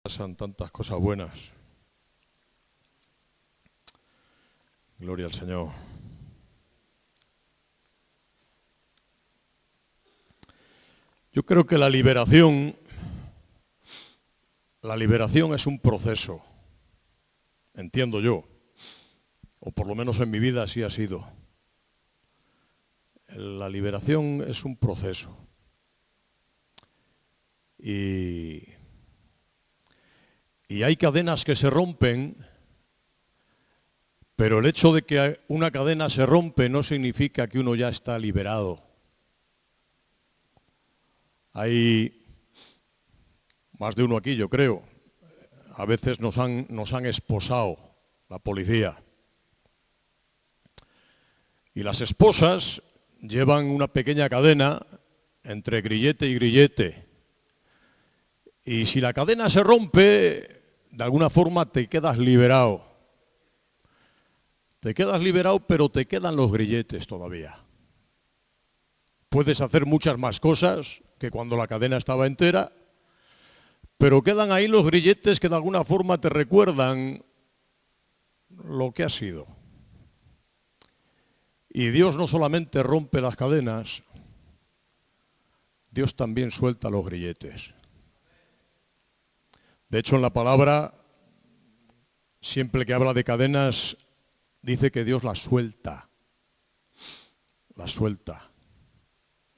Pasan tantas cosas buenas. Gloria al Señor. Yo creo que la liberación es un proceso, entiendo yo, o por lo menos en mi vida así ha sido. La liberación es un proceso. Y hay cadenas que se rompen, pero el hecho de que una cadena se rompe no significa que uno ya está liberado. Hay más de uno aquí, yo creo. A veces nos han esposado la policía. Y las esposas llevan una pequeña cadena entre grillete y grillete. Y si la cadena se rompe, de alguna forma te quedas liberado. Te quedas liberado, pero te quedan los grilletes todavía. Puedes hacer muchas más cosas que cuando la cadena estaba entera, pero quedan ahí los grilletes que de alguna forma te recuerdan lo que has sido. Y Dios no solamente rompe las cadenas, Dios también suelta los grilletes. De hecho, en la palabra, siempre que habla de cadenas, dice que Dios las suelta. Las suelta.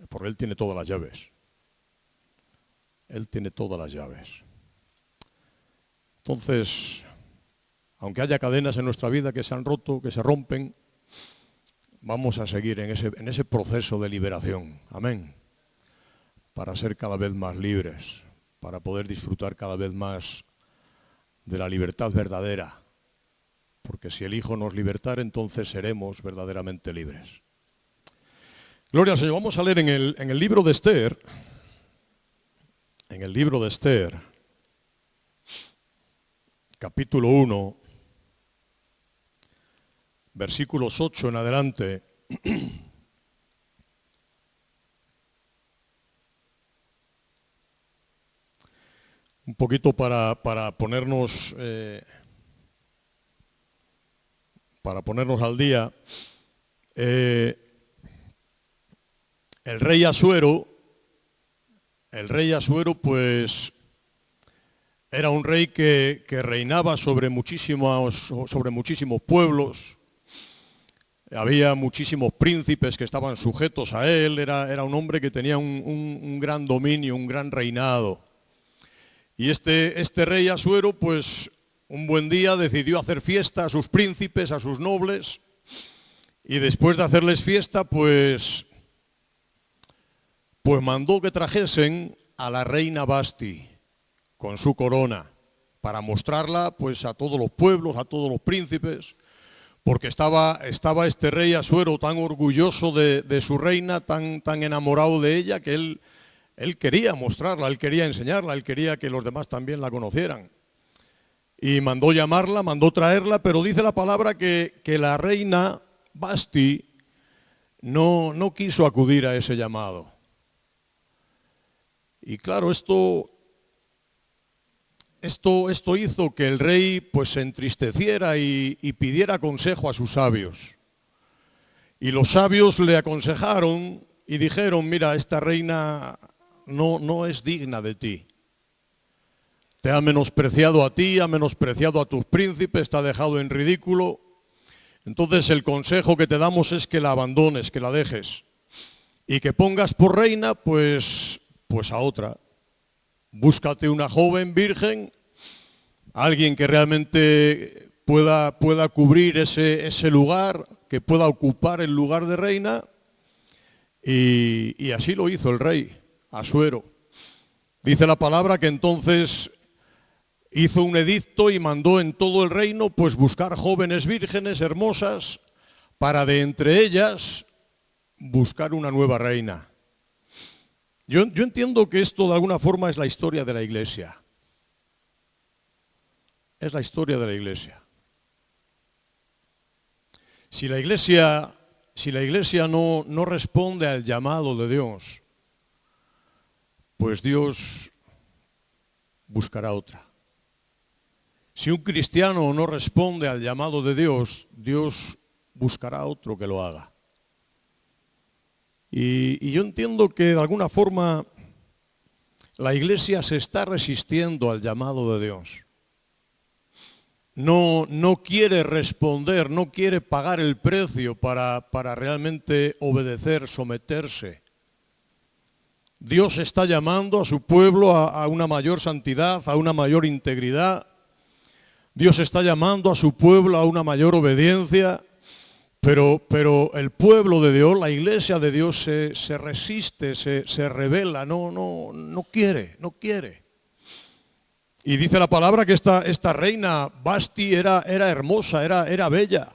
Porque Él tiene todas las llaves. Él tiene todas las llaves. Entonces, aunque haya cadenas en nuestra vida que se han roto, que se rompen, vamos a seguir en ese proceso de liberación. Amén. Para ser cada vez más libres, para poder disfrutar cada vez más de la libertad verdadera. Porque si el Hijo nos libertara, entonces seremos verdaderamente libres. Gloria al Señor. Vamos a leer en el libro de Esther. En el libro de Esther, capítulo 1, versículos 8 en adelante. Un poquito para ponernos al día. El rey Asuero, pues era un rey que reinaba sobre muchísimos pueblos. Había muchísimos príncipes que estaban sujetos a él. Era un hombre que tenía un gran dominio, un gran reinado. Y este rey Asuero, pues un buen día decidió hacer fiesta a sus príncipes, a sus nobles. Y después de hacerles fiesta, pues mandó que trajesen a la reina Vasti con su corona para mostrarla pues a todos los pueblos, a todos los príncipes, porque estaba este rey Asuero tan orgulloso de su reina, tan enamorado de ella, que él quería mostrarla, él quería enseñarla, él quería que los demás también la conocieran. Y mandó llamarla, mandó traerla, pero dice la palabra que la reina Vasti no quiso acudir a ese llamado. Y claro, esto hizo que el rey pues se entristeciera y pidiera consejo a sus sabios. Y los sabios le aconsejaron y dijeron: mira, esta reina no es digna de ti. Te ha menospreciado a ti, ha menospreciado a tus príncipes, te ha dejado en ridículo. Entonces el consejo que te damos es que la abandones, que la dejes. Y que pongas por reina pues a otra. Búscate una joven virgen, alguien que realmente pueda cubrir ese lugar, que pueda ocupar el lugar de reina. Y así lo hizo el rey Asuero. Dice la palabra que entonces hizo un edicto y mandó en todo el reino pues buscar jóvenes vírgenes hermosas para de entre ellas buscar una nueva reina. Yo entiendo que esto de alguna forma es la historia de la Iglesia. Es la historia de la Iglesia. Si la Iglesia no responde al llamado de Dios, pues Dios buscará otra. Si un cristiano no responde al llamado de Dios, Dios buscará otro que lo haga. Y yo entiendo que de alguna forma la Iglesia se está resistiendo al llamado de Dios. No quiere responder, no quiere pagar el precio para realmente obedecer, someterse. Dios está llamando a su pueblo a una mayor santidad, a una mayor integridad. Dios está llamando a su pueblo a una mayor obediencia. Pero el pueblo de Dios, la iglesia de Dios se resiste, se rebela, no quiere. Y dice la palabra que esta reina Vasti era hermosa, era bella.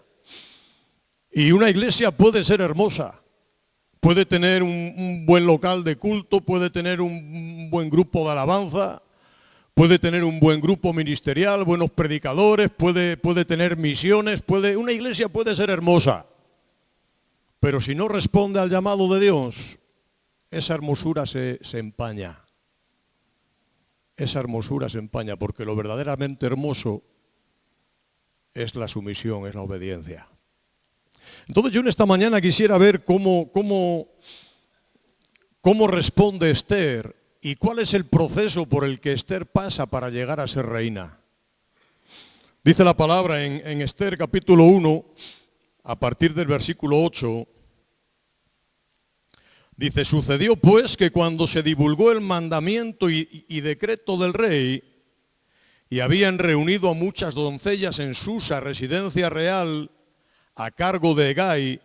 Y una iglesia puede ser hermosa, puede tener un buen local de culto, puede tener un buen grupo de alabanza, puede tener un buen grupo ministerial, buenos predicadores, puede tener misiones, una iglesia puede ser hermosa. Pero si no responde al llamado de Dios, esa hermosura se empaña. Esa hermosura se empaña, porque lo verdaderamente hermoso es la sumisión, es la obediencia. Entonces yo en esta mañana quisiera ver cómo responde Esther y cuál es el proceso por el que Esther pasa para llegar a ser reina. Dice la palabra en Esther capítulo 1, a partir del versículo 8, dice: sucedió pues que cuando se divulgó el mandamiento y decreto del rey, y habían reunido a muchas doncellas en Susa, residencia real, a cargo de Hegai,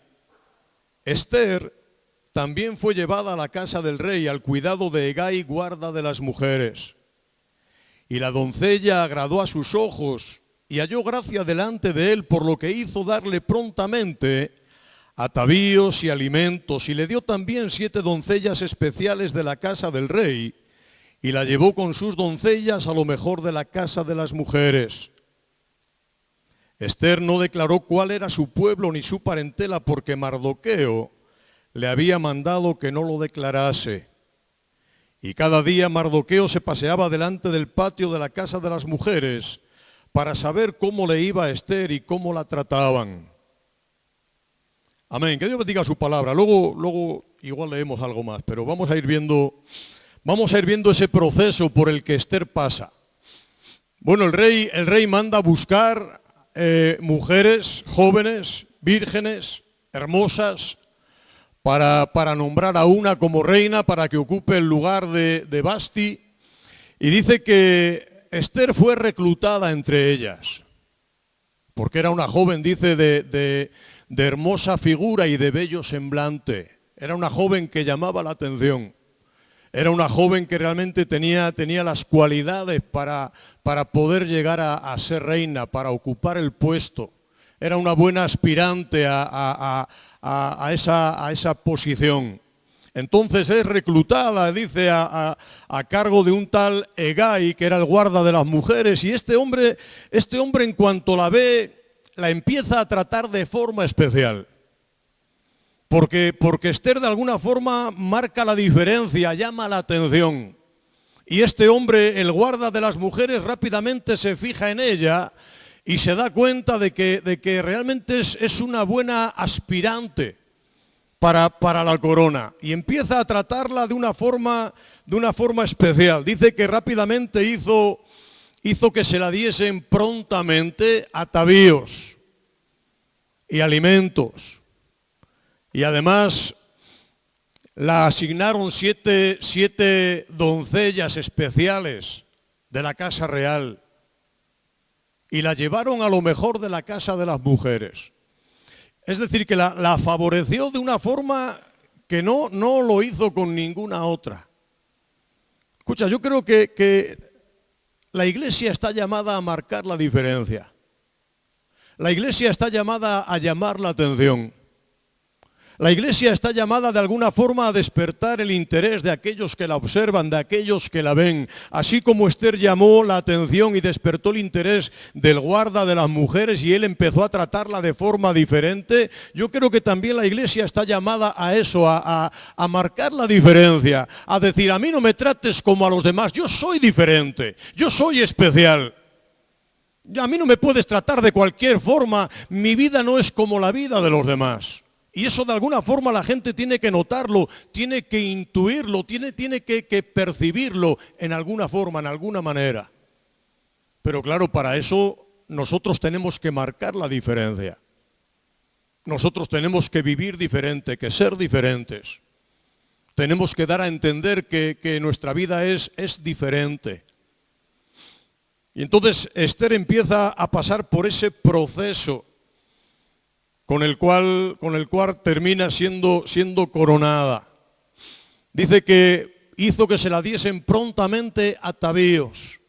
Esther también fue llevada a la casa del rey, al cuidado de Hegai, guarda de las mujeres. Y la doncella agradó a sus ojos, y halló gracia delante de él, por lo que hizo darle prontamente atavíos y alimentos, y le dio también 7 doncellas especiales de la casa del rey, y la llevó con sus doncellas a lo mejor de la casa de las mujeres. Esther no declaró cuál era su pueblo ni su parentela, porque Mardoqueo le había mandado que no lo declarase. Y cada día Mardoqueo se paseaba delante del patio de la casa de las mujeres para saber cómo le iba a Esther y cómo la trataban. Amén. Que Dios bendiga su palabra. Luego igual leemos algo más, pero vamos a ir viendo ese proceso por el que Esther pasa. Bueno, el rey manda a buscar mujeres jóvenes, vírgenes, hermosas, para nombrar a una como reina, para que ocupe el lugar de Vasti. Y dice que Esther fue reclutada entre ellas, porque era una joven, dice, de hermosa figura y de bello semblante. Era una joven que llamaba la atención. Era una joven que realmente tenía las cualidades para poder llegar a ser reina, para ocupar el puesto. Era una buena aspirante a esa posición. Entonces es reclutada, dice, a cargo de un tal Hegai, que era el guarda de las mujeres, y este hombre en cuanto la ve, la empieza a tratar de forma especial. Porque Esther de alguna forma marca la diferencia, llama la atención. Y este hombre, el guarda de las mujeres, rápidamente se fija en ella y se da cuenta de que realmente es una buena aspirante para la corona. Y empieza a tratarla de una forma especial. Dice que rápidamente hizo que se la diesen prontamente atavíos y alimentos. Y además la asignaron siete doncellas especiales de la casa real y la llevaron a lo mejor de la casa de las mujeres. Es decir, que la favoreció de una forma que no lo hizo con ninguna otra. Escucha, yo creo que la iglesia está llamada a marcar la diferencia. La iglesia está llamada a llamar la atención. La iglesia está llamada de alguna forma a despertar el interés de aquellos que la observan, de aquellos que la ven. Así como Esther llamó la atención y despertó el interés del guarda de las mujeres y él empezó a tratarla de forma diferente, yo creo que también la iglesia está llamada a eso, a marcar la diferencia, a decir, a mí no me trates como a los demás, yo soy diferente, yo soy especial. A mí no me puedes tratar de cualquier forma, mi vida no es como la vida de los demás. Y eso de alguna forma la gente tiene que notarlo, tiene que intuirlo, tiene que percibirlo en alguna forma, en alguna manera. Pero claro, para eso nosotros tenemos que marcar la diferencia. Nosotros tenemos que vivir diferente, que ser diferentes. Tenemos que dar a entender que nuestra vida es diferente. Y entonces Esther empieza a pasar por ese proceso con el cual termina siendo coronada. Dice que hizo que se la diesen prontamente atavíos.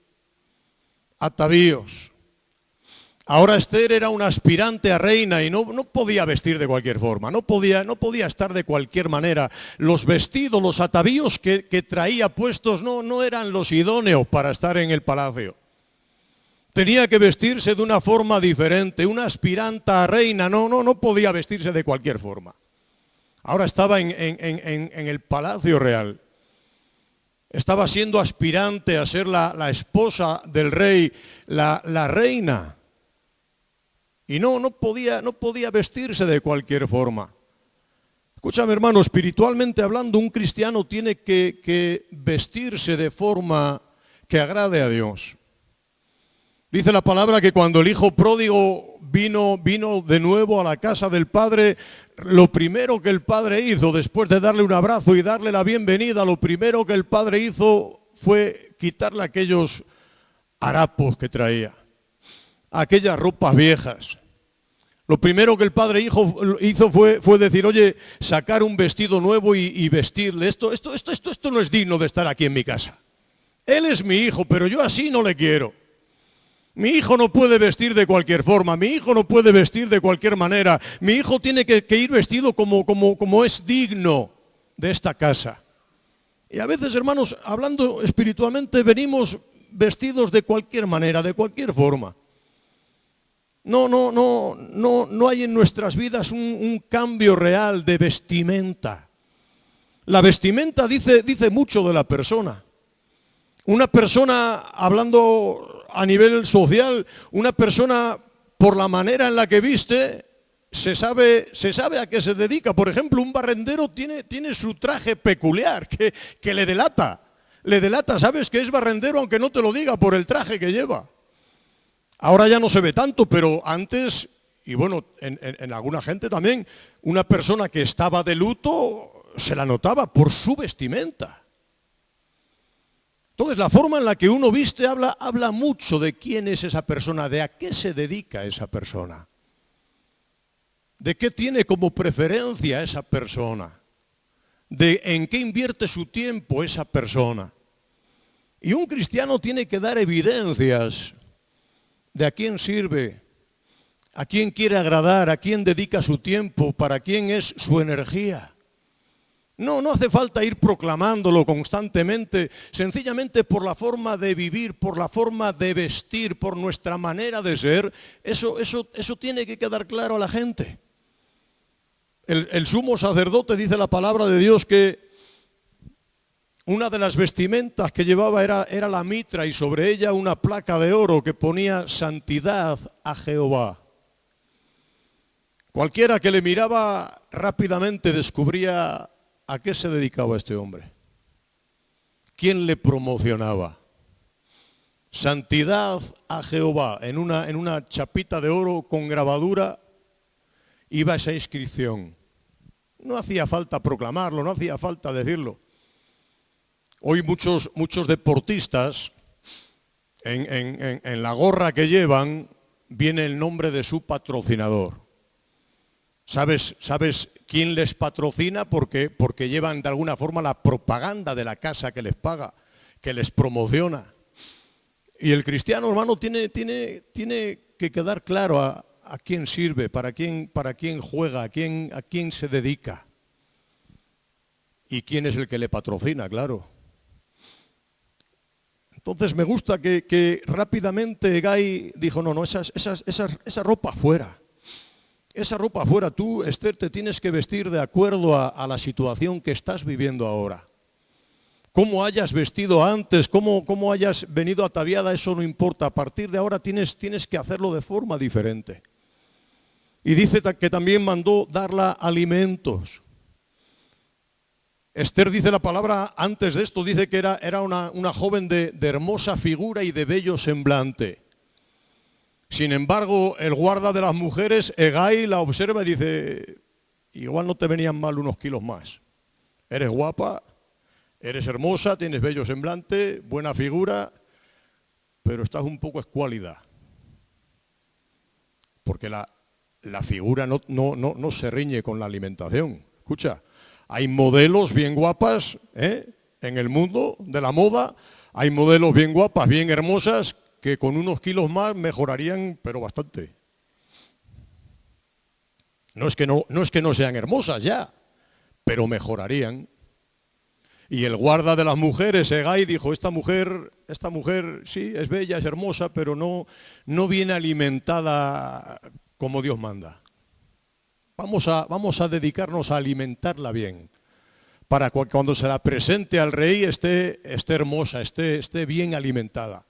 Ahora Esther era una aspirante a reina y no podía vestir de cualquier forma, no podía estar de cualquier manera. Los vestidos, los atavíos que traía puestos no eran los idóneos para estar en el palacio. Tenía que vestirse de una forma diferente, una aspirante a reina, no podía vestirse de cualquier forma. Ahora estaba en el palacio real. Estaba siendo aspirante a ser la esposa del rey, la reina. Y no podía vestirse de cualquier forma. Escúchame, hermano, espiritualmente hablando, un cristiano tiene que vestirse de forma que agrade a Dios. Dice la palabra que cuando el hijo pródigo vino de nuevo a la casa del padre, lo primero que el padre hizo, después de darle un abrazo y darle la bienvenida, lo primero que el padre hizo fue quitarle aquellos harapos que traía, aquellas ropas viejas. Lo primero que el padre hizo fue decir, oye, sacar un vestido nuevo y vestirle. Esto no es digno de estar aquí en mi casa. Él es mi hijo, pero yo así no le quiero. Mi hijo no puede vestir de cualquier forma, mi hijo no puede vestir de cualquier manera. Mi hijo tiene que ir vestido como es digno de esta casa. Y a veces, hermanos, hablando espiritualmente, venimos vestidos de cualquier manera, de cualquier forma. No hay en nuestras vidas un cambio real de vestimenta. La vestimenta dice mucho de la persona. Una persona, hablando a nivel social, una persona por la manera en la que viste, se sabe a qué se dedica. Por ejemplo, un barrendero tiene su traje peculiar que le delata. Le delata, sabes que es barrendero aunque no te lo diga por el traje que lleva. Ahora ya no se ve tanto, pero antes, y bueno, en alguna gente también, una persona que estaba de luto se la notaba por su vestimenta. Entonces, la forma en la que uno viste habla mucho de quién es esa persona, de a qué se dedica esa persona, de qué tiene como preferencia esa persona, de en qué invierte su tiempo esa persona. Y un cristiano tiene que dar evidencias de a quién sirve, a quién quiere agradar, a quién dedica su tiempo, para quién es su energía. No hace falta ir proclamándolo constantemente, sencillamente por la forma de vivir, por la forma de vestir, por nuestra manera de ser. Eso tiene que quedar claro a la gente. El sumo sacerdote, dice la palabra de Dios, que una de las vestimentas que llevaba era la mitra y sobre ella una placa de oro que ponía santidad a Jehová. Cualquiera que le miraba rápidamente descubría a qué se dedicaba este hombre. ¿Quién le promocionaba? Santidad a Jehová. En una chapita de oro con grabadura iba esa inscripción. No hacía falta proclamarlo, no hacía falta decirlo. Hoy muchos deportistas, en la gorra que llevan, viene el nombre de su patrocinador. ¿Sabes quién les patrocina? Porque llevan de alguna forma la propaganda de la casa que les paga, que les promociona. Y el cristiano, hermano, tiene que quedar claro a quién sirve, para quién juega, a quién se dedica. Y quién es el que le patrocina, claro. Entonces me gusta que rápidamente Hegai dijo, no, esa ropa fuera. Esa ropa fuera, tú, Esther, te tienes que vestir de acuerdo a la situación que estás viviendo ahora. cómo hayas vestido antes, cómo hayas venido ataviada, eso no importa. A partir de ahora tienes que hacerlo de forma diferente. Y dice que también mandó darla alimentos. Esther, dice la palabra antes de esto, dice que era una joven de hermosa figura y de bello semblante. Sin embargo, el guarda de las mujeres, Hegai, la observa y dice, igual no te venían mal unos kilos más. Eres guapa, eres hermosa, tienes bello semblante, buena figura, pero estás un poco escuálida. Porque la figura no se riñe con la alimentación. Escucha, hay modelos bien guapas en el mundo de la moda, hay modelos bien guapas, bien hermosas, que con unos kilos más mejorarían, pero bastante. No es que no sean hermosas ya, pero mejorarían. Y el guarda de las mujeres, Hegai, dijo, esta mujer sí, es bella, es hermosa, pero no viene alimentada como Dios manda. Vamos a dedicarnos a alimentarla bien, para que cuando se la presente al rey esté hermosa, esté bien alimentada.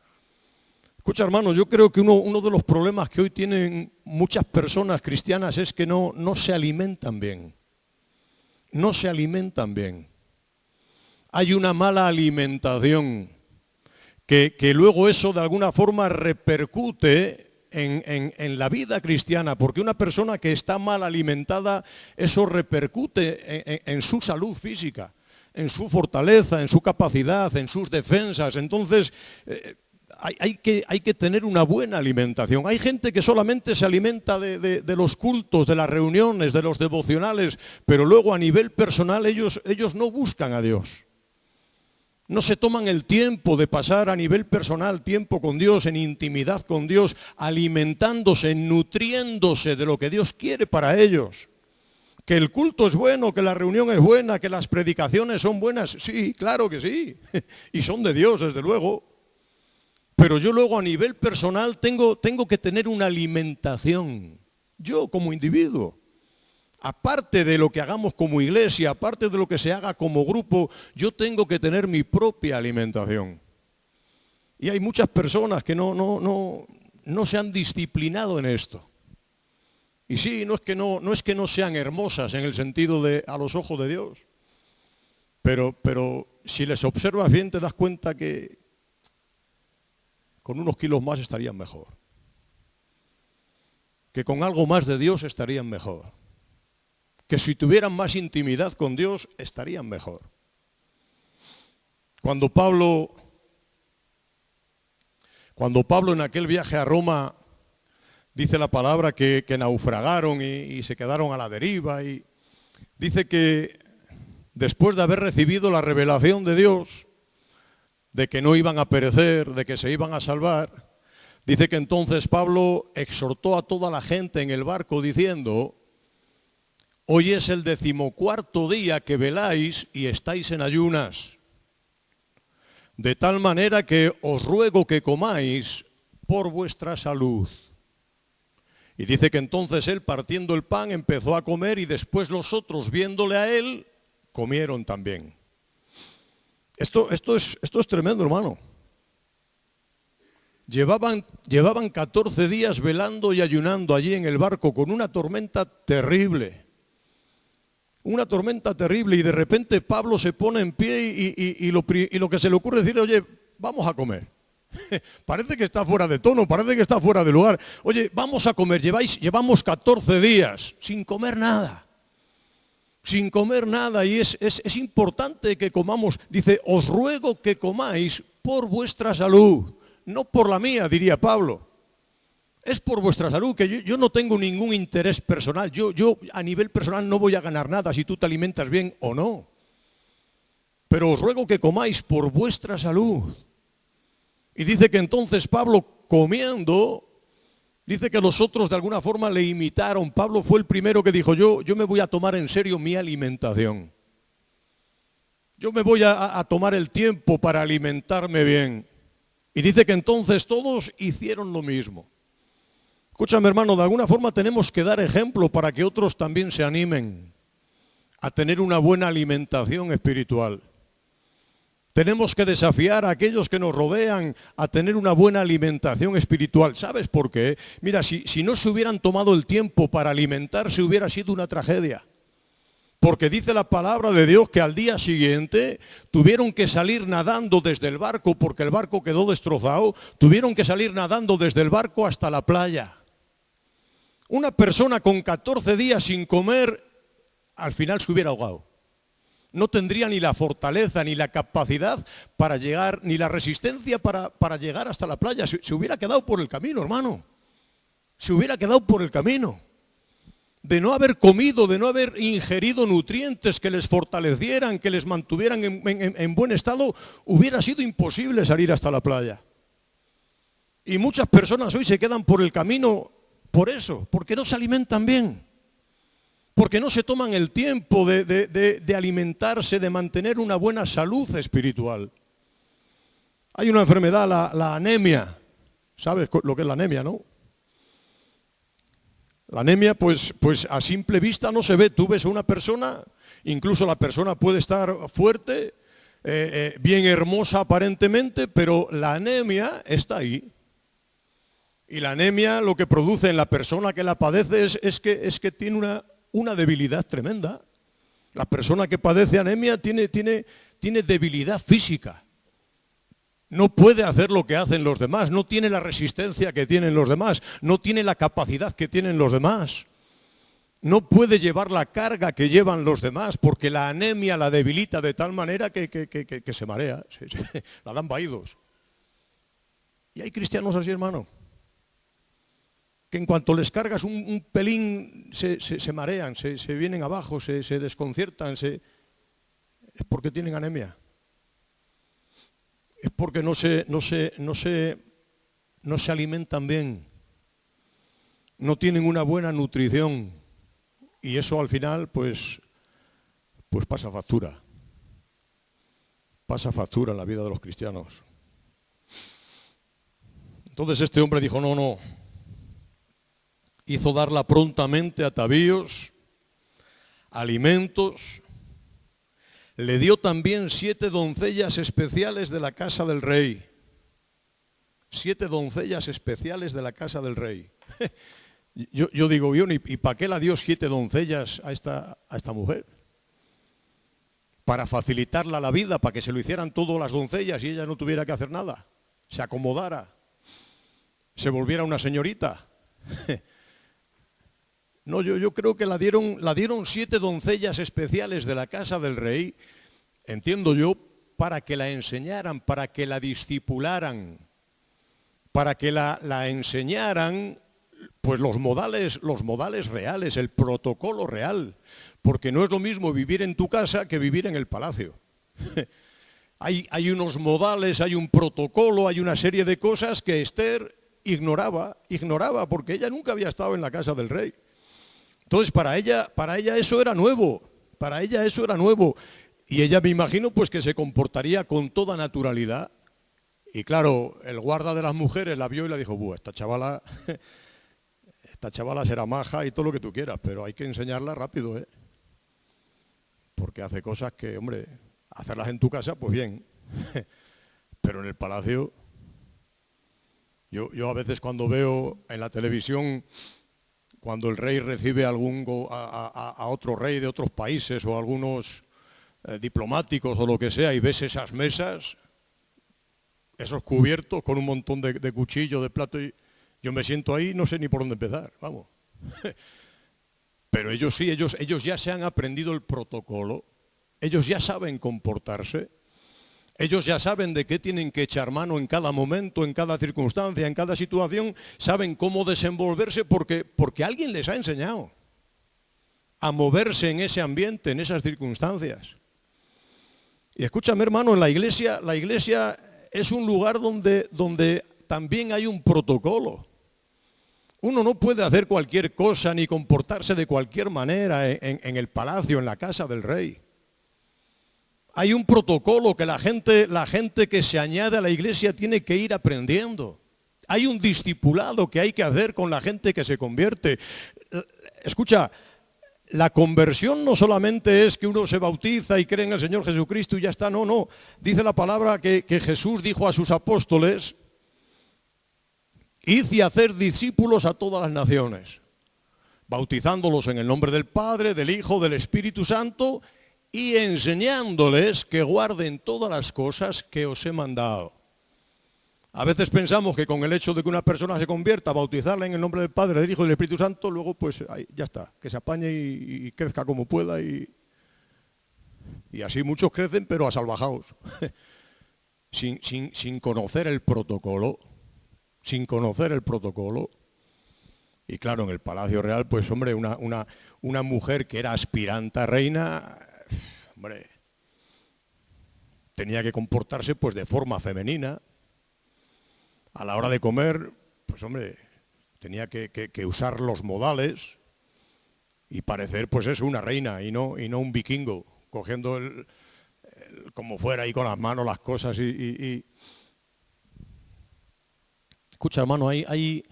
Escucha, hermano, yo creo que uno de los problemas que hoy tienen muchas personas cristianas es que no se alimentan bien. No se alimentan bien. Hay una mala alimentación que luego eso de alguna forma repercute en la vida cristiana, porque una persona que está mal alimentada, eso repercute en su salud física, en su fortaleza, en su capacidad, en sus defensas. Entonces, hay que tener una buena alimentación. Hay gente que solamente se alimenta de los cultos, de las reuniones, de los devocionales, pero luego a nivel personal ellos no buscan a Dios. No se toman el tiempo de pasar a nivel personal tiempo con Dios, en intimidad con Dios, alimentándose, nutriéndose de lo que Dios quiere para ellos. Que el culto es bueno, que la reunión es buena, que las predicaciones son buenas, sí, claro que sí, y son de Dios, desde luego. Pero yo luego a nivel personal tengo que tener una alimentación, yo como individuo. Aparte de lo que hagamos como iglesia, aparte de lo que se haga como grupo, yo tengo que tener mi propia alimentación. Y hay muchas personas que no se han disciplinado en esto. Y sí, no es que no sean hermosas en el sentido de a los ojos de Dios. Pero si les observas bien te das cuenta que con unos kilos más estarían mejor. Que con algo más de Dios estarían mejor. Que si tuvieran más intimidad con Dios, estarían mejor. Cuando Pablo en aquel viaje a Roma, dice la palabra que naufragaron y se quedaron a la deriva, y dice que después de haber recibido la revelación de Dios, de que no iban a perecer, de que se iban a salvar, dice que entonces Pablo exhortó a toda la gente en el barco diciendo, hoy es el 14º día que veláis y estáis en ayunas. De tal manera que os ruego que comáis por vuestra salud. Y dice que entonces él, partiendo el pan, empezó a comer y después los otros, viéndole a él, comieron también. Esto es tremendo, hermano. Llevaban 14 días velando y ayunando allí en el barco con una tormenta terrible. Una tormenta terrible, y de repente Pablo se pone en pie y lo que se le ocurre es decir, oye, vamos a comer. Parece que está fuera de tono, parece que está fuera de lugar. Oye, vamos a comer, llevamos 14 días sin comer nada. Sin comer nada, y es importante que comamos. Dice, os ruego que comáis por vuestra salud, no por la mía, diría Pablo. Es por vuestra salud, que yo no tengo ningún interés personal. Yo a nivel personal no voy a ganar nada si tú te alimentas bien o no. Pero os ruego que comáis por vuestra salud. Y dice que entonces Pablo, comiendo, dice que los otros de alguna forma le imitaron. Pablo fue el primero que dijo, yo me voy a tomar en serio mi alimentación. Yo me voy a tomar el tiempo para alimentarme bien. Y dice que entonces todos hicieron lo mismo. Escúchame, hermano, de alguna forma tenemos que dar ejemplo para que otros también se animen a tener una buena alimentación espiritual. Tenemos que desafiar a aquellos que nos rodean a tener una buena alimentación espiritual. ¿Sabes por qué? Mira, si no se hubieran tomado el tiempo para alimentarse, hubiera sido una tragedia. Porque dice la palabra de Dios que al día siguiente tuvieron que salir nadando desde el barco, porque el barco quedó destrozado, tuvieron que salir nadando desde el barco hasta la playa. Una persona con 14 días sin comer, al final se hubiera ahogado. No tendría ni la fortaleza, ni la capacidad para llegar, ni la resistencia para llegar hasta la playa. Se hubiera quedado por el camino, hermano. Se hubiera quedado por el camino. De no haber comido, de no haber ingerido nutrientes que les fortalecieran, que les mantuvieran en buen estado, hubiera sido imposible salir hasta la playa. Y muchas personas hoy se quedan por el camino por eso, porque no se alimentan bien. Porque no se toman el tiempo de alimentarse, de mantener una buena salud espiritual. Hay una enfermedad, la anemia. ¿Sabes lo que es la anemia, no? La anemia, pues a simple vista no se ve. Tú ves a una persona, incluso la persona puede estar fuerte, bien hermosa aparentemente, pero la anemia está ahí. Y la anemia lo que produce en la persona que la padece es que tiene una debilidad tremenda. La persona que padece anemia tiene debilidad física. No puede hacer lo que hacen los demás, no tiene la resistencia que tienen los demás, no tiene la capacidad que tienen los demás. No puede llevar la carga que llevan los demás, porque la anemia la debilita de tal manera que se marea, la dan vaídos. Y hay cristianos así, hermano, que en cuanto les cargas un pelín se marean, se vienen abajo, se desconciertan, es porque tienen anemia. Es porque no se alimentan bien, no tienen una buena nutrición, y eso al final pues pasa factura en la vida de los cristianos. Entonces este hombre dijo, no, hizo darla prontamente atavíos, alimentos. Le dio también 7 doncellas especiales de la casa del rey. 7 doncellas especiales de la casa del rey. Yo digo, ¿y para qué la dio 7 doncellas a esta mujer? Para facilitarla la vida, para que se lo hicieran todas las doncellas y ella no tuviera que hacer nada. Se acomodara, se volviera una señorita. No, yo creo que la dieron 7 doncellas especiales de la casa del rey, entiendo yo, para que la enseñaran, para que la discipularan, para que la enseñaran, pues los modales reales, el protocolo real, porque no es lo mismo vivir en tu casa que vivir en el palacio. Hay unos modales, hay un protocolo, hay una serie de cosas que Esther ignoraba, porque ella nunca había estado en la casa del rey. Entonces para ella eso era nuevo, y ella me imagino pues que se comportaría con toda naturalidad. Y claro, el guarda de las mujeres la vio y le dijo, esta chavala será maja y todo lo que tú quieras, pero hay que enseñarla rápido, porque hace cosas que, hombre, hacerlas en tu casa, pues bien, pero en el palacio, yo a veces cuando veo en la televisión, cuando el rey recibe a otro rey de otros países o algunos diplomáticos o lo que sea, y ves esas mesas, esos cubiertos con un montón de cuchillos, de platos, y yo me siento ahí, no sé ni por dónde empezar, vamos. Pero ellos sí, ellos ya se han aprendido el protocolo, ellos ya saben comportarse, ellos ya saben de qué tienen que echar mano en cada momento, en cada circunstancia, en cada situación, saben cómo desenvolverse porque alguien les ha enseñado a moverse en ese ambiente, en esas circunstancias. Y escúchame, hermano, en la iglesia es un lugar donde también hay un protocolo. Uno no puede hacer cualquier cosa ni comportarse de cualquier manera en el palacio, en la casa del rey. Hay un protocolo que la gente que se añade a la iglesia tiene que ir aprendiendo. Hay un discipulado que hay que hacer con la gente que se convierte. Escucha, la conversión no solamente es que uno se bautiza y cree en el Señor Jesucristo y ya está, no, no. Dice la palabra que Jesús dijo a sus apóstoles, id y hacer discípulos a todas las naciones, bautizándolos en el nombre del Padre, del Hijo, del Espíritu Santo y enseñándoles que guarden todas las cosas que os he mandado. A veces pensamos que con el hecho de que una persona se convierta, bautizarla en el nombre del Padre, del Hijo y del Espíritu Santo, luego pues ahí, ya está, que se apañe y crezca como pueda y así muchos crecen pero asalvajados, sin conocer el protocolo, sin conocer el protocolo. Y claro, en el Palacio Real, pues hombre, una mujer que era aspirante a reina, hombre, tenía que comportarse pues de forma femenina. A la hora de comer, pues hombre, tenía que usar los modales y parecer pues eso, una reina y no un vikingo, cogiendo como fuera ahí con las manos las cosas y... Escucha, hermano, hay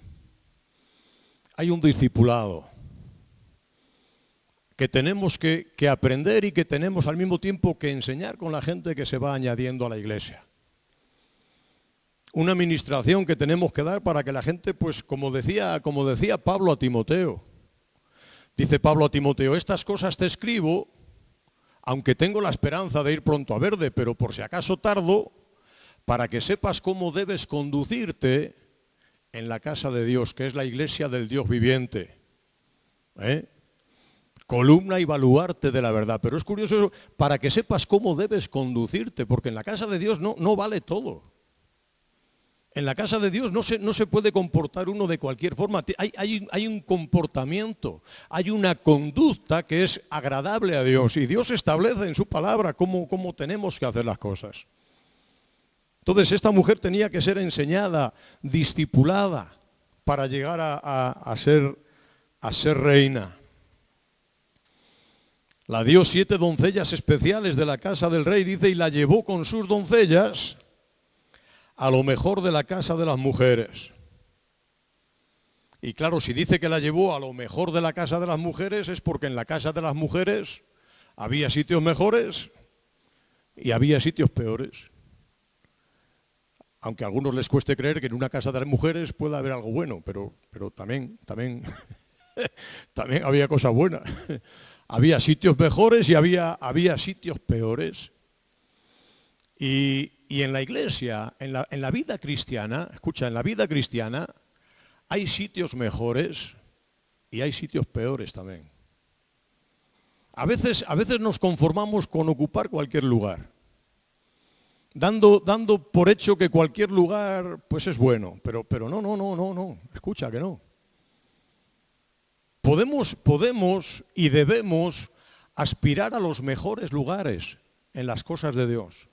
un discipulado que tenemos que aprender y que tenemos al mismo tiempo que enseñar con la gente que se va añadiendo a la iglesia. Una administración que tenemos que dar para que la gente, pues como decía Pablo a Timoteo, dice Pablo a Timoteo, estas cosas te escribo, aunque tengo la esperanza de ir pronto a verte, pero por si acaso tardo, para que sepas cómo debes conducirte en la casa de Dios, que es la iglesia del Dios viviente. Columna y baluarte de la verdad. Pero es curioso eso, para que sepas cómo debes conducirte, porque en la casa de Dios no vale todo. En la casa de Dios no se puede comportar uno de cualquier forma. Hay un comportamiento, hay una conducta que es agradable a Dios. Y Dios establece en su palabra cómo tenemos que hacer las cosas. Entonces esta mujer tenía que ser enseñada, discipulada, para llegar a ser reina. La dio 7 doncellas especiales de la casa del rey, dice, y la llevó con sus doncellas a lo mejor de la casa de las mujeres. Y claro, si dice que la llevó a lo mejor de la casa de las mujeres, es porque en la casa de las mujeres había sitios mejores y había sitios peores. Aunque a algunos les cueste creer que en una casa de las mujeres pueda haber algo bueno, pero también había cosas buenas. Había sitios mejores y había sitios peores. Y en la iglesia, en la vida cristiana, escucha, en la vida cristiana hay sitios mejores y hay sitios peores también. A veces nos conformamos con ocupar cualquier lugar, dando por hecho que cualquier lugar pues es bueno, pero no, escucha que no. Podemos y debemos aspirar a los mejores lugares en las cosas de Dios.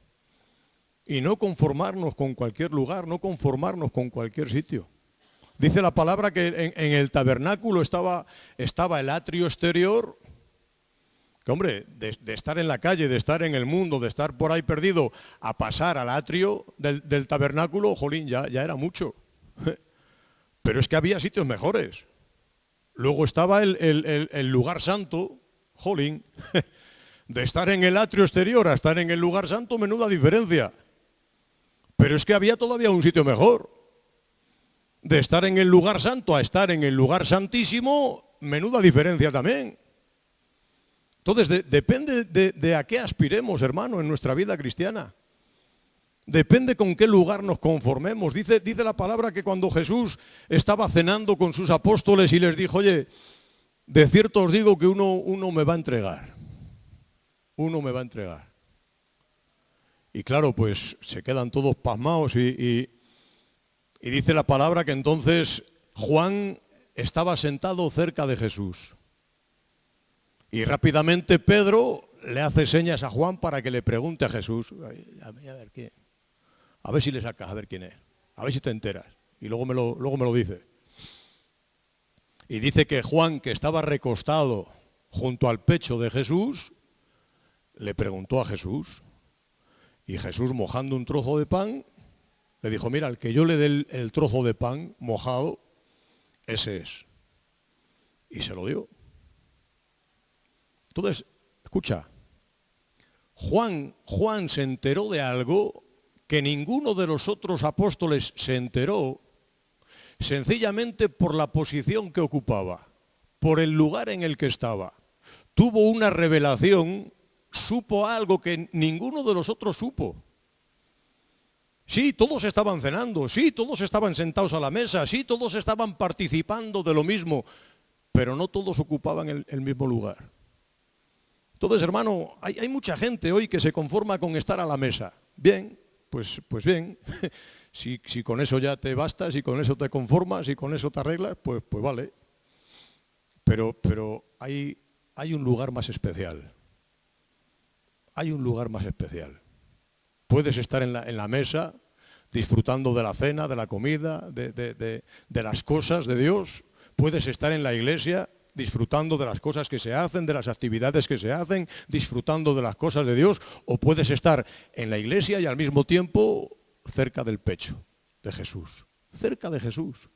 Y no conformarnos con cualquier lugar, no conformarnos con cualquier sitio. Dice la palabra que en el tabernáculo estaba el atrio exterior, que hombre, de estar en la calle, de estar en el mundo, de estar por ahí perdido, a pasar al atrio del tabernáculo, jolín, ya era mucho. Pero es que había sitios mejores. Luego estaba el lugar santo, jolín, de estar en el atrio exterior a estar en el lugar santo, menuda diferencia. Pero es que había todavía un sitio mejor. De estar en el lugar santo a estar en el lugar santísimo, menuda diferencia también. Entonces, depende de a qué aspiremos, hermano, en nuestra vida cristiana. Depende con qué lugar nos conformemos. Dice la palabra que cuando Jesús estaba cenando con sus apóstoles y les dijo, oye, de cierto os digo que uno me va a entregar. Uno me va a entregar. Y claro, pues se quedan todos pasmados y dice la palabra que entonces Juan estaba sentado cerca de Jesús. Y rápidamente Pedro le hace señas a Juan para que le pregunte a Jesús, a ver si le sacas, a ver quién es, a ver si te enteras. Y luego me lo dice. Y dice que Juan, que estaba recostado junto al pecho de Jesús, le preguntó a Jesús. Y Jesús, mojando un trozo de pan, le dijo, mira, el que yo le dé el trozo de pan mojado, ese es. Y se lo dio. Entonces, escucha, Juan se enteró de algo que ninguno de los otros apóstoles se enteró, sencillamente por la posición que ocupaba, por el lugar en el que estaba. Tuvo una revelación, supo algo que ninguno de los otros supo. Sí, todos estaban cenando, sí, todos estaban sentados a la mesa, sí, todos estaban participando de lo mismo, pero no todos ocupaban el mismo lugar. Entonces, hermano, hay mucha gente hoy que se conforma con estar a la mesa. Bien, pues bien, si con eso ya te basta, si con eso te conformas, si con eso te arreglas, pues vale. Pero hay un lugar más especial. Hay un lugar más especial. Puedes estar en la mesa, disfrutando de la cena, de la comida, de las cosas de Dios. Puedes estar en la iglesia, disfrutando de las cosas que se hacen, de las actividades que se hacen, disfrutando de las cosas de Dios, o puedes estar en la iglesia y al mismo tiempo cerca del pecho de Jesús, cerca de Jesús.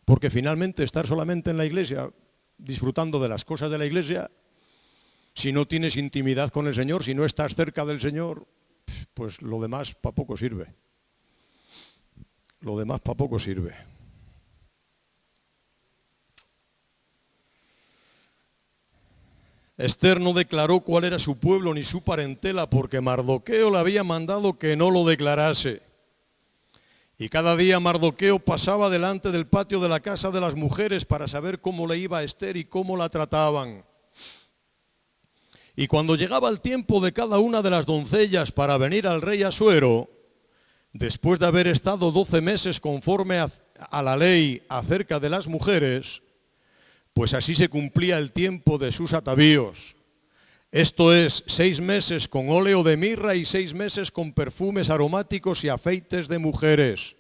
Porque finalmente estar solamente en la iglesia, disfrutando de las cosas de la iglesia, si no tienes intimidad con el Señor, si no estás cerca del Señor, pues lo demás para poco sirve. Lo demás para poco sirve. Ester no declaró cuál era su pueblo ni su parentela porque Mardoqueo le había mandado que no lo declarase. Y cada día Mardoqueo pasaba delante del patio de la casa de las mujeres para saber cómo le iba a Ester y cómo la trataban. Y cuando llegaba el tiempo de cada una de las doncellas para venir al rey Asuero, después de haber estado 12 meses conforme a la ley acerca de las mujeres, pues así se cumplía el tiempo de sus atavíos. Esto es, 6 meses con óleo de mirra y 6 meses con perfumes aromáticos y afeites de mujeres.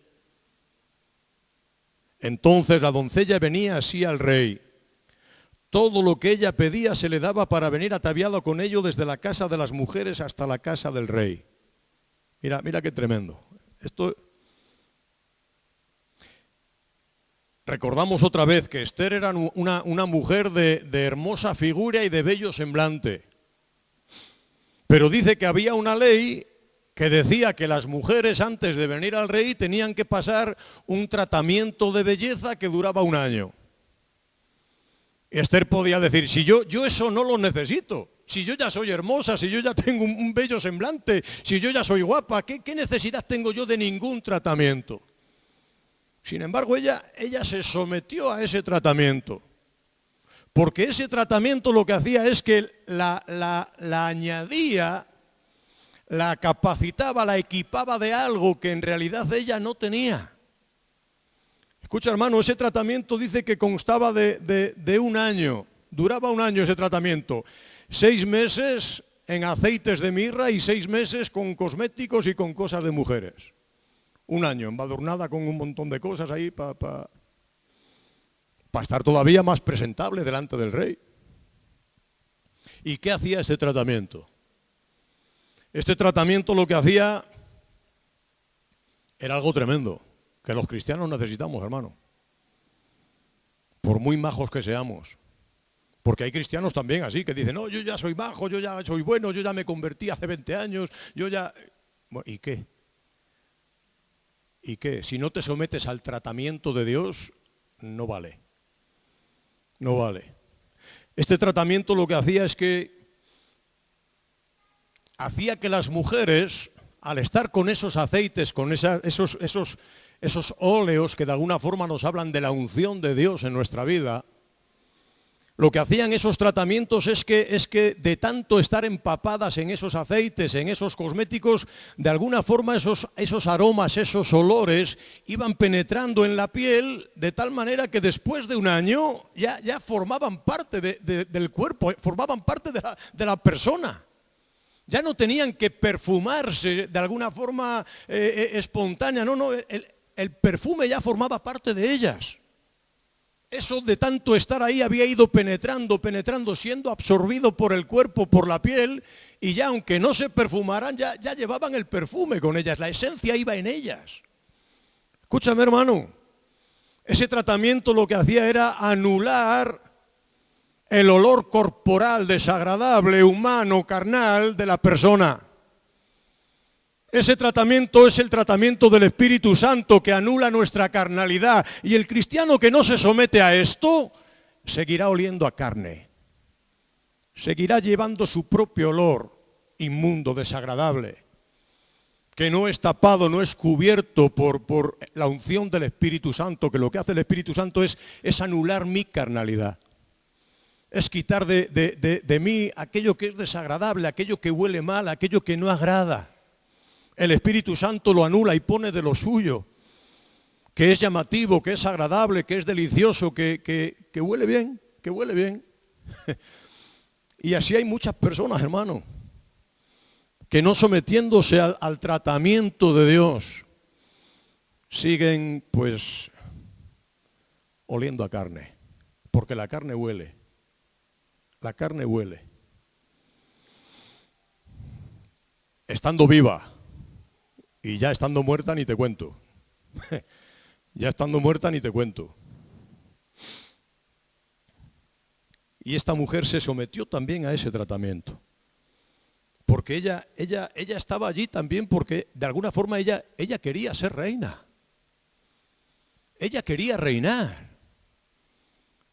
Entonces la doncella venía así al rey. Todo lo que ella pedía se le daba para venir ataviado con ello desde la casa de las mujeres hasta la casa del rey. Mira qué tremendo. Esto... Recordamos otra vez que Ester era una mujer de hermosa figura y de bello semblante. Pero dice que había una ley que decía que las mujeres antes de venir al rey tenían que pasar un tratamiento de belleza que duraba 1 año. Ester podía decir, si yo eso no lo necesito, si yo ya soy hermosa, si yo ya tengo un bello semblante, si yo ya soy guapa, ¿qué necesidad tengo yo de ningún tratamiento? Sin embargo, ella se sometió a ese tratamiento, porque ese tratamiento lo que hacía es que la añadía, la capacitaba, la equipaba de algo que en realidad ella no tenía. Escucha, hermano, ese tratamiento dice que constaba de 1 año, duraba 1 año ese tratamiento, 6 meses en aceites de mirra y 6 meses con cosméticos y con cosas de mujeres. 1 año, embadurnada con un montón de cosas ahí para estar todavía más presentable delante del rey. ¿Y qué hacía este tratamiento? Este tratamiento lo que hacía era algo tremendo, que los cristianos necesitamos, hermano. Por muy majos que seamos. Porque hay cristianos también así, que dicen, no, yo ya soy majo, yo ya soy bueno, yo ya me convertí hace 20 años, yo ya... Bueno, ¿y qué? ¿Y qué? Si no te sometes al tratamiento de Dios, no vale. No vale. Este tratamiento lo que hacía es que hacía que las mujeres, al estar con esos aceites, con esos óleos que de alguna forma nos hablan de la unción de Dios en nuestra vida, lo que hacían esos tratamientos es que de tanto estar empapadas en esos aceites, en esos cosméticos, de alguna forma esos aromas, esos olores, iban penetrando en la piel de tal manera que después de 1 año ya formaban parte del cuerpo, formaban parte de la persona. Ya no tenían que perfumarse de alguna forma espontánea, no, el perfume ya formaba parte de ellas. Eso de tanto estar ahí había ido penetrando, siendo absorbido por el cuerpo, por la piel, y ya aunque no se perfumaran, ya llevaban el perfume con ellas, la esencia iba en ellas. Escúchame, hermano, ese tratamiento lo que hacía era anular el olor corporal desagradable, humano, carnal de la persona. Ese tratamiento es el tratamiento del Espíritu Santo que anula nuestra carnalidad. Y el cristiano que no se somete a esto, seguirá oliendo a carne. Seguirá llevando su propio olor inmundo, desagradable, que no es tapado, no es cubierto por la unción del Espíritu Santo, que lo que hace el Espíritu Santo es anular mi carnalidad. Es quitar de mí aquello que es desagradable, aquello que huele mal, aquello que no agrada. El Espíritu Santo lo anula y pone de lo suyo, que es llamativo, que es agradable, que es delicioso, que huele bien, que huele bien. Y así hay muchas personas, hermano, que no sometiéndose al tratamiento de Dios, siguen pues oliendo a carne, porque la carne huele, la carne huele. Estando viva, y ya estando muerta ni te cuento, ya estando muerta ni te cuento. Y esta mujer se sometió también a ese tratamiento. Porque ella estaba allí también porque de alguna forma ella quería ser reina. Ella quería reinar.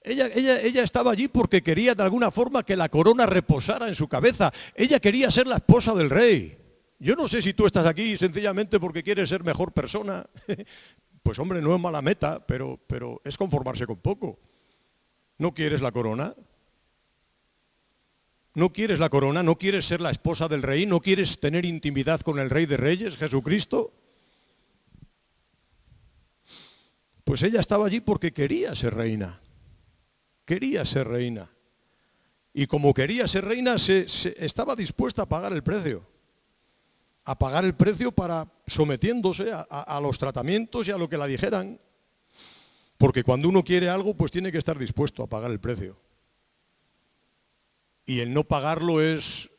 Ella estaba allí porque quería de alguna forma que la corona reposara en su cabeza. Ella quería ser la esposa del rey. Yo no sé si tú estás aquí sencillamente porque quieres ser mejor persona. Pues hombre, no es mala meta, pero es conformarse con poco. ¿No quieres la corona? ¿No quieres la corona? ¿No quieres ser la esposa del rey? ¿No quieres tener intimidad con el Rey de Reyes, Jesucristo? Pues ella estaba allí porque quería ser reina. Quería ser reina. Y como quería ser reina, estaba dispuesta a pagar el precio. A pagar el precio para sometiéndose a los tratamientos y a lo que la dijeran. Porque cuando uno quiere algo, pues tiene que estar dispuesto a pagar el precio. Y el no pagarlo es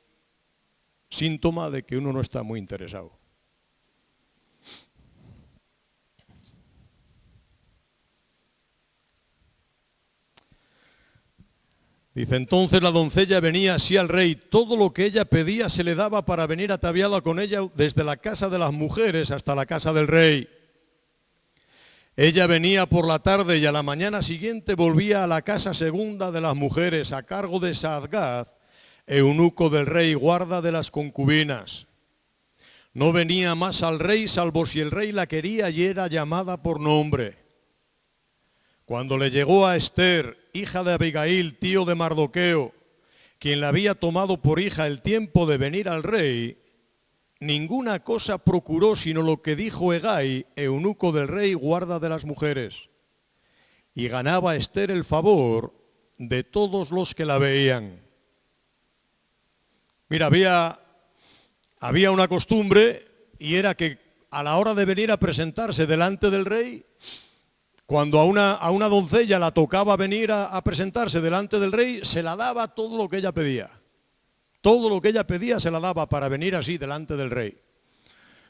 síntoma de que uno no está muy interesado. Dice, entonces la doncella venía así al rey, todo lo que ella pedía se le daba para venir ataviada con ella desde la casa de las mujeres hasta la casa del rey. Ella venía por la tarde y a la mañana siguiente volvía a la casa segunda de las mujeres a cargo de Saadgaz, eunuco del rey, guarda de las concubinas. No venía más al rey salvo si el rey la quería y era llamada por nombre. Cuando le llegó a Esther, hija de Abigail, tío de Mardoqueo, quien la había tomado por hija el tiempo de venir al rey, ninguna cosa procuró sino lo que dijo Hegai, eunuco del rey, guarda de las mujeres. Y ganaba Esther el favor de todos los que la veían. Mira, había una costumbre y era que a la hora de venir a presentarse delante del rey, cuando a una doncella la tocaba venir a presentarse delante del rey, se la daba todo lo que ella pedía. Todo lo que ella pedía se la daba para venir así delante del rey.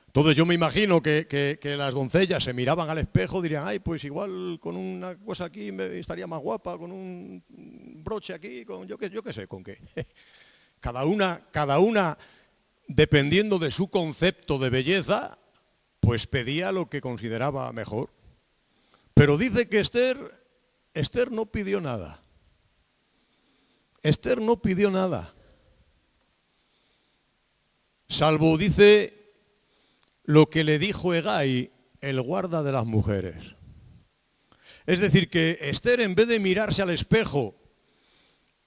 Entonces yo me imagino que las doncellas se miraban al espejo y dirían, ay, pues igual con una cosa aquí estaría más guapa, con un broche aquí, con yo qué sé, con qué. Cada una, dependiendo de su concepto de belleza, pues pedía lo que consideraba mejor. Pero dice que Esther no pidió nada. Esther no pidió nada. Salvo, dice, lo que le dijo Hegai, el guarda de las mujeres. Es decir, que Esther, en vez de mirarse al espejo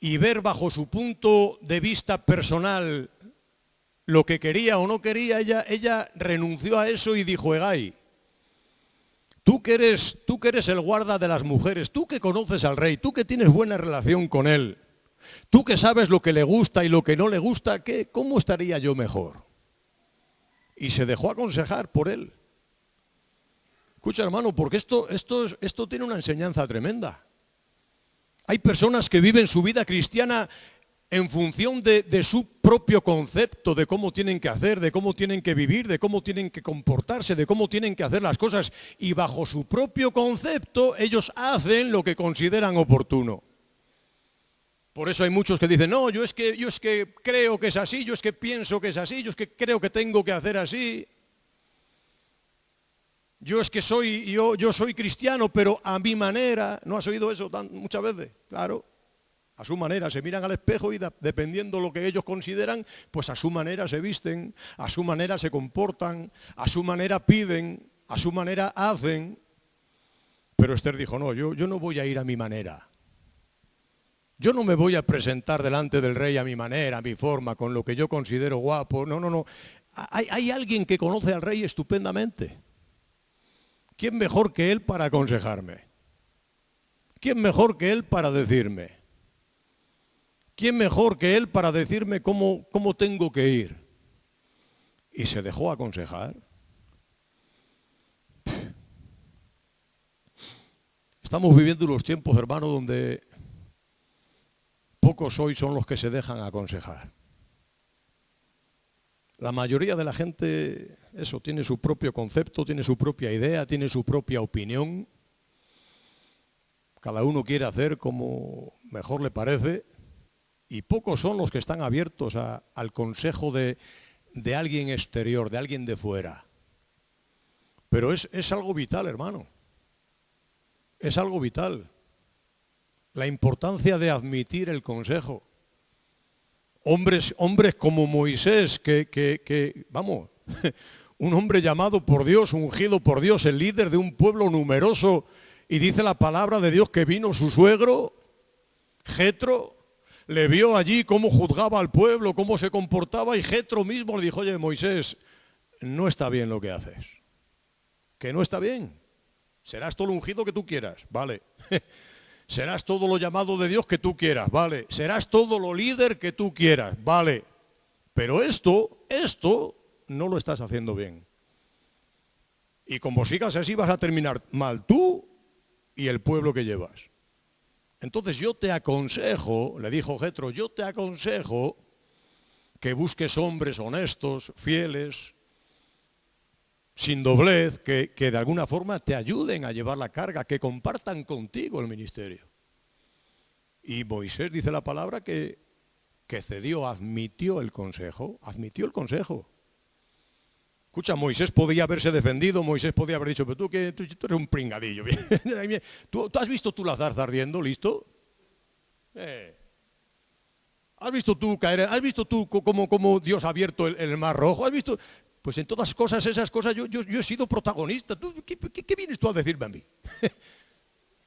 y ver bajo su punto de vista personal lo que quería o no quería, ella renunció a eso y dijo, Hegai, tú que eres el guarda de las mujeres, tú que conoces al rey, tú que tienes buena relación con él, tú que sabes lo que le gusta y lo que no le gusta, ¿cómo estaría yo mejor? Y se dejó aconsejar por él. Escucha, hermano, porque esto tiene una enseñanza tremenda. Hay personas que viven su vida cristiana en función de su propio concepto, de cómo tienen que hacer, de cómo tienen que vivir, de cómo tienen que comportarse, de cómo tienen que hacer las cosas. Y bajo su propio concepto, ellos hacen lo que consideran oportuno. Por eso hay muchos que dicen, no, yo es que creo que es así, yo es que pienso que es así, yo es que creo que tengo que hacer así. Yo es que yo soy cristiano, pero a mi manera. ¿No has oído eso muchas veces? Claro. A su manera, se miran al espejo y dependiendo de lo que ellos consideran, pues a su manera se visten, a su manera se comportan, a su manera piden, a su manera hacen. Pero Esther dijo, no, yo no voy a ir a mi manera. Yo no me voy a presentar delante del rey a mi manera, a mi forma, con lo que yo considero guapo. No, no, no. Hay alguien que conoce al rey estupendamente. ¿Quién mejor que él para aconsejarme? ¿Quién mejor que él para decirme? ¿Quién mejor que él para decirme cómo tengo que ir? Y se dejó aconsejar. Estamos viviendo unos tiempos, hermano, donde pocos hoy son los que se dejan aconsejar. La mayoría de la gente, eso, tiene su propio concepto, tiene su propia idea, tiene su propia opinión. Cada uno quiere hacer como mejor le parece. Y pocos son los que están abiertos al consejo de alguien exterior, de alguien de fuera. Pero es algo vital, hermano. Es algo vital. La importancia de admitir el consejo. Hombres como Moisés, que vamos, un hombre llamado por Dios, ungido por Dios, el líder de un pueblo numeroso, y dice la palabra de Dios que vino su suegro, Jetro, le vio allí cómo juzgaba al pueblo, cómo se comportaba, y Jetro mismo le dijo, oye, Moisés, no está bien lo que haces. Que no está bien. Serás todo lo ungido que tú quieras, vale. Serás todo lo llamado de Dios que tú quieras, vale. Serás todo lo líder que tú quieras, vale. Pero esto no lo estás haciendo bien. Y como sigas así vas a terminar mal tú y el pueblo que llevas. Entonces yo te aconsejo, le dijo Jetro, yo te aconsejo que busques hombres honestos, fieles, sin doblez, que de alguna forma te ayuden a llevar la carga, que compartan contigo el ministerio. Y Moisés dice la palabra que cedió, admitió el consejo. Escucha, Moisés podía haberse defendido, Moisés podía haber dicho, pero tú eres un pringadillo. ¿Tú has visto tú la zarza ardiendo, listo? ¿Has visto tú caer? ¿Has visto tú cómo Dios ha abierto el mar rojo? ¿Has visto? Pues en todas esas cosas yo he sido protagonista. ¿Qué vienes tú a decirme a mí?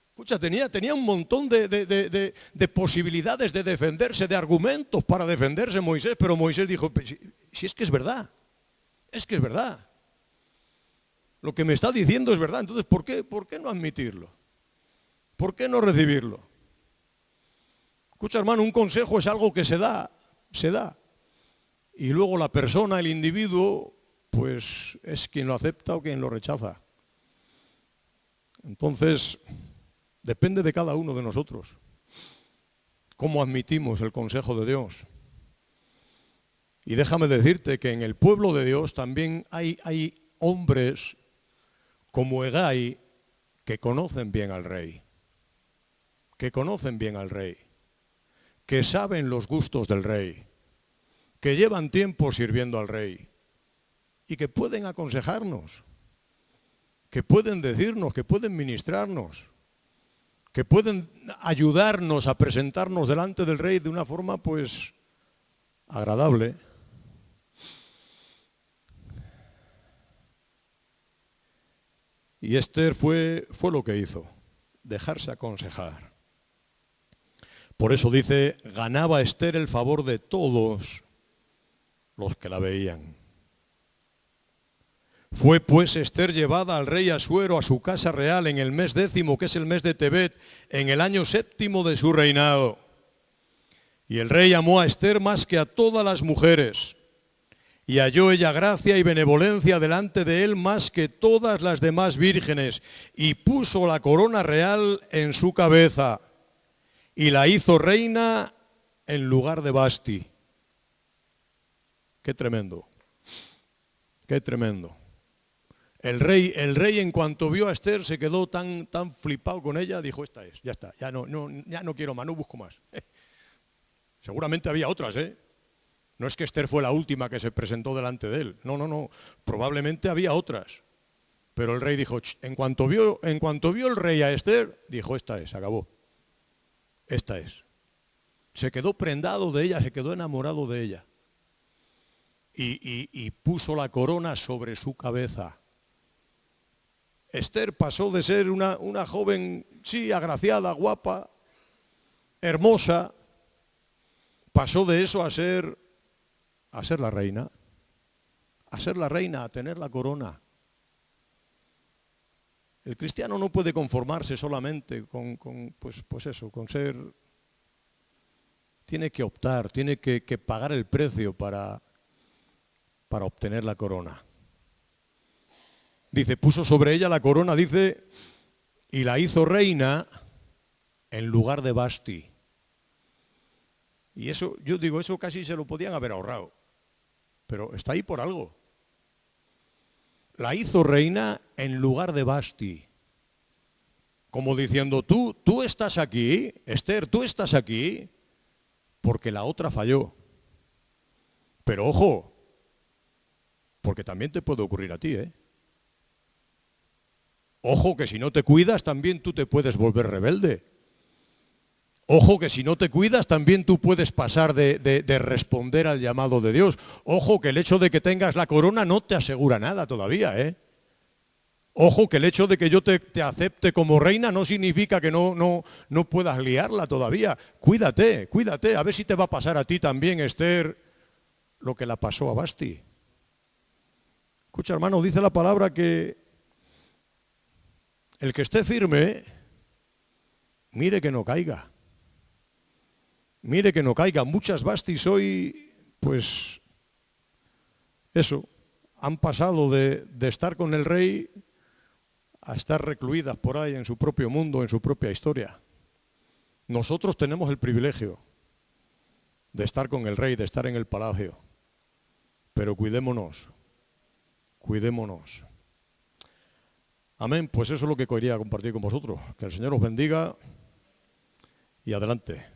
Escucha, tenía un montón de posibilidades de defenderse, de argumentos para defenderse Moisés, pero Moisés dijo, si es que es verdad. Es que es verdad. Lo que me está diciendo es verdad. Entonces, ¿por qué no admitirlo? ¿Por qué no recibirlo? Escucha, hermano, un consejo es algo que se da. Y luego la persona, el individuo, pues es quien lo acepta o quien lo rechaza. Entonces, depende de cada uno de nosotros. ¿Cómo admitimos el consejo de Dios? Y déjame decirte que en el pueblo de Dios también hay hombres como Hegai que conocen bien al rey, que saben los gustos del rey, que llevan tiempo sirviendo al rey y que pueden aconsejarnos, que pueden decirnos, que pueden ministrarnos, que pueden ayudarnos a presentarnos delante del rey de una forma pues agradable. Y Esther fue lo que hizo, dejarse aconsejar. Por eso dice, ganaba Esther el favor de todos los que la veían. Fue pues Esther llevada al rey Asuero a su casa real en el mes 10, que es el mes de Tebet, en el año 7 de su reinado. Y el rey amó a Esther más que a todas las mujeres, y halló ella gracia y benevolencia delante de él más que todas las demás vírgenes, y puso la corona real en su cabeza, y la hizo reina en lugar de Basti. Qué tremendo, qué tremendo. El rey en cuanto vio a Esther se quedó tan flipado con ella, dijo, esta es, ya está, ya no quiero más, no busco más. Seguramente había otras, ¿eh? No es que Esther fue la última que se presentó delante de él. No, no, no. Probablemente había otras. Pero el rey dijo, en cuanto vio el rey a Esther, dijo, esta es, acabó. Esta es. Se quedó prendado de ella, se quedó enamorado de ella. Y puso la corona sobre su cabeza. Esther pasó de ser una joven, sí, agraciada, guapa, hermosa, pasó de eso a ser la reina, a tener la corona. El cristiano no puede conformarse solamente pues eso, con ser, tiene que optar, tiene que pagar el precio para obtener la corona. Dice, puso sobre ella la corona, dice, y la hizo reina en lugar de Vasti. Y eso, yo digo, eso casi se lo podían haber ahorrado, pero está ahí por algo. La hizo reina en lugar de Vasti. Como diciendo, tú estás aquí, Esther, tú estás aquí, porque la otra falló. Pero ojo, porque también te puede ocurrir a ti, ¿eh? Ojo que si no te cuidas también tú te puedes volver rebelde. Ojo que si no te cuidas también tú puedes pasar de responder al llamado de Dios. Ojo que el hecho de que tengas la corona no te asegura nada todavía, ¿eh? Ojo que el hecho de que yo te acepte como reina no significa que no puedas liarla todavía. Cuídate, cuídate, a ver si te va a pasar a ti también, Esther, lo que la pasó a Vasti. Escucha, hermano, dice la palabra que el que esté firme, mire que no caiga. Mire que no caiga. Muchas Vastis hoy, pues, eso, han pasado de estar con el rey a estar recluidas por ahí en su propio mundo, en su propia historia. Nosotros tenemos el privilegio de estar con el rey, de estar en el palacio. Pero cuidémonos, cuidémonos. Amén, pues eso es lo que quería compartir con vosotros. Que el Señor os bendiga y adelante.